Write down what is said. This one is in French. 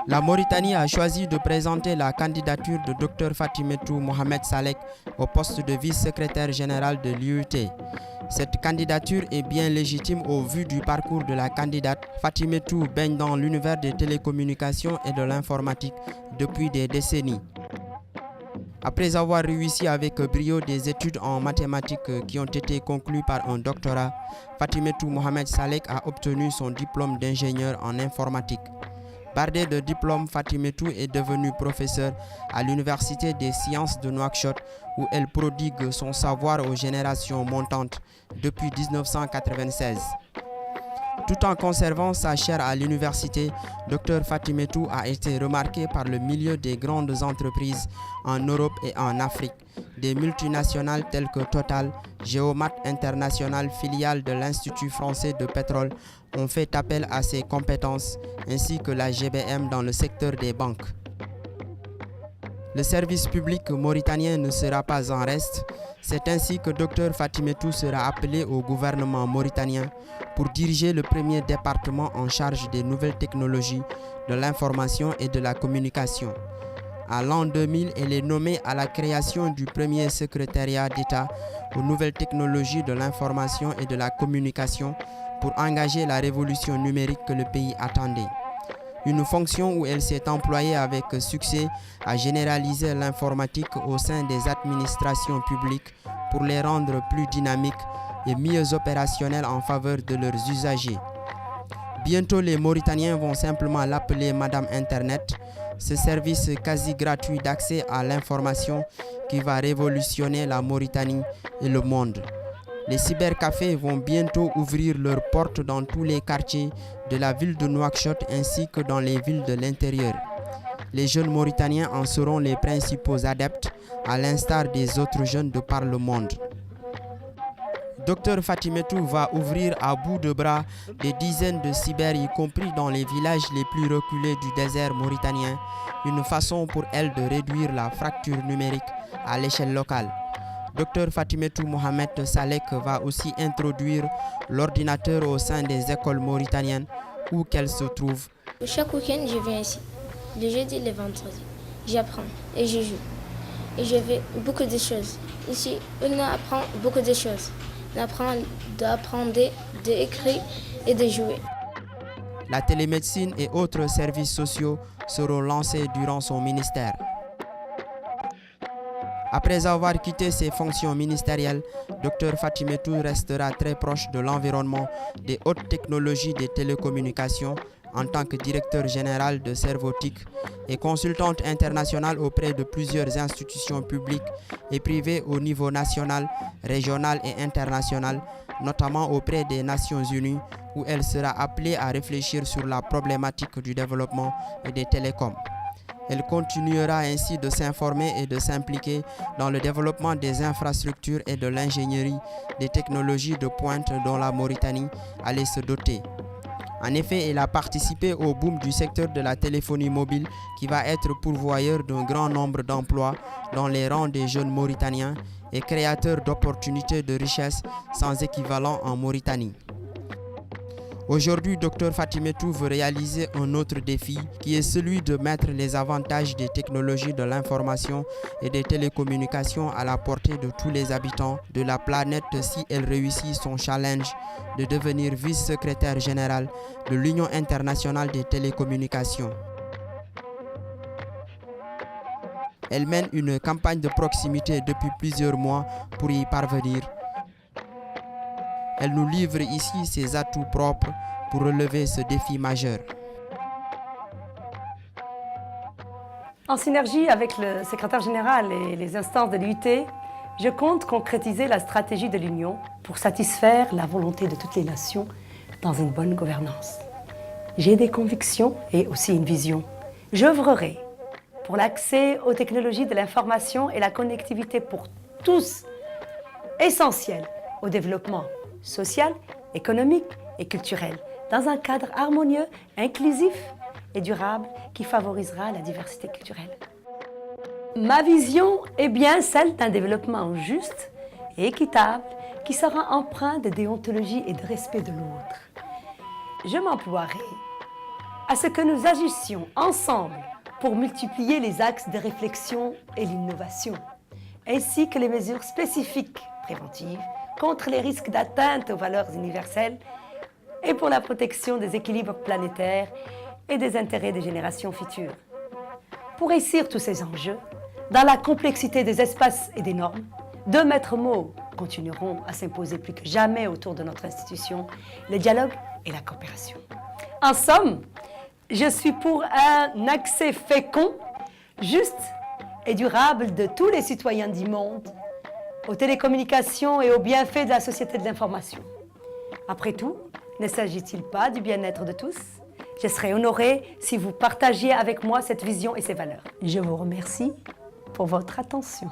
La Mauritanie a choisi de présenter la candidature de Dr Fatimetou Mohamed Salek au poste de vice-secrétaire général de l'UET. Cette candidature est bien légitime au vu du parcours de la candidate. Fatimetou baigne dans l'univers des télécommunications et de l'informatique depuis des décennies. Après avoir réussi avec brio des études en mathématiques qui ont été conclues par un doctorat, Fatimetou Mohamed Salek a obtenu son diplôme d'ingénieur en informatique. Bardé de diplôme, Fatimetou est devenue professeure à l'Université des sciences de Nouakchott où elle prodigue son savoir aux générations montantes depuis 1996. Tout en conservant sa chaire à l'université, Dr Fatimetou a été remarqué par le milieu des grandes entreprises en Europe et en Afrique. Des multinationales telles que Total, Géomat International, filiale de l'Institut français de pétrole, ont fait appel à ses compétences, ainsi que la GBM dans le secteur des banques. Le service public mauritanien ne sera pas en reste. C'est ainsi que Dr Fatimetou sera appelé au gouvernement mauritanien pour diriger le premier département en charge des nouvelles technologies, de l'information et de la communication. À l'an 2000, elle est nommée à la création du premier secrétariat d'État aux nouvelles technologies de l'information et de la communication pour engager la révolution numérique que le pays attendait. Une fonction où elle s'est employée avec succès à généraliser l'informatique au sein des administrations publiques pour les rendre plus dynamiques et mieux opérationnelles en faveur de leurs usagers. Bientôt, les Mauritaniens vont simplement l'appeler Madame Internet, ce service quasi gratuit d'accès à l'information qui va révolutionner la Mauritanie et le monde. Les cybercafés vont bientôt ouvrir leurs portes dans tous les quartiers de la ville de Nouakchott ainsi que dans les villes de l'intérieur. Les jeunes Mauritaniens en seront les principaux adeptes, à l'instar des autres jeunes de par le monde. Dr Fatimetou va ouvrir à bout de bras des dizaines de cyber, y compris dans les villages les plus reculés du désert mauritanien, une façon pour elle de réduire la fracture numérique à l'échelle locale. Dr Fatimetou Mohamed Salek va aussi introduire l'ordinateur au sein des écoles mauritaniennes où qu'elles se trouvent. Chaque week-end, je viens ici, le jeudi et le vendredi. J'apprends et je joue. Et je fais beaucoup de choses. Ici, on apprend beaucoup de choses. On apprend d'apprendre, d'écrire et de jouer. La télémédecine et autres services sociaux seront lancés durant son ministère. Après avoir quitté ses fonctions ministérielles, Dr Fatimetou restera très proche de l'environnement des hautes technologies des télécommunications en tant que directeur général de Servotique et consultante internationale auprès de plusieurs institutions publiques et privées au niveau national, régional et international, notamment auprès des Nations Unies, où elle sera appelée à réfléchir sur la problématique du développement et des télécoms. Elle continuera ainsi de s'informer et de s'impliquer dans le développement des infrastructures et de l'ingénierie des technologies de pointe dont la Mauritanie allait se doter. En effet, elle a participé au boom du secteur de la téléphonie mobile qui va être pourvoyeur d'un grand nombre d'emplois dans les rangs des jeunes Mauritaniens et créateur d'opportunités de richesse sans équivalent en Mauritanie. Aujourd'hui, Dr Fatimetou veut réaliser un autre défi qui est celui de mettre les avantages des technologies de l'information et des télécommunications à la portée de tous les habitants de la planète si elle réussit son challenge de devenir vice-secrétaire général de l'Union internationale des télécommunications. Elle mène une campagne de proximité depuis plusieurs mois pour y parvenir. Elle nous livre ici ses atouts propres pour relever ce défi majeur. En synergie avec le secrétaire général et les instances de l'UT, je compte concrétiser la stratégie de l'Union pour satisfaire la volonté de toutes les nations dans une bonne gouvernance. J'ai des convictions et aussi une vision. J'œuvrerai pour l'accès aux technologies de l'information et la connectivité pour tous, essentiel au développement social, économique et culturel, dans un cadre harmonieux, inclusif et durable qui favorisera la diversité culturelle. Ma vision est bien celle d'un développement juste et équitable qui sera empreint de déontologie et de respect de l'autre. Je m'emploierai à ce que nous agissions ensemble pour multiplier les axes de réflexion et l'innovation, ainsi que les mesures spécifiques préventives contre les risques d'atteinte aux valeurs universelles et pour la protection des équilibres planétaires et des intérêts des générations futures. Pour réussir tous ces enjeux, dans la complexité des espaces et des normes, deux maîtres mots continueront à s'imposer plus que jamais autour de notre institution, le dialogue et la coopération. En somme, je suis pour un accès fécond, juste et durable de tous les citoyens du monde aux télécommunications et aux bienfaits de la société de l'information. Après tout, ne s'agit-il pas du bien-être de tous ? Je serais honorée si vous partagiez avec moi cette vision et ces valeurs. Je vous remercie pour votre attention.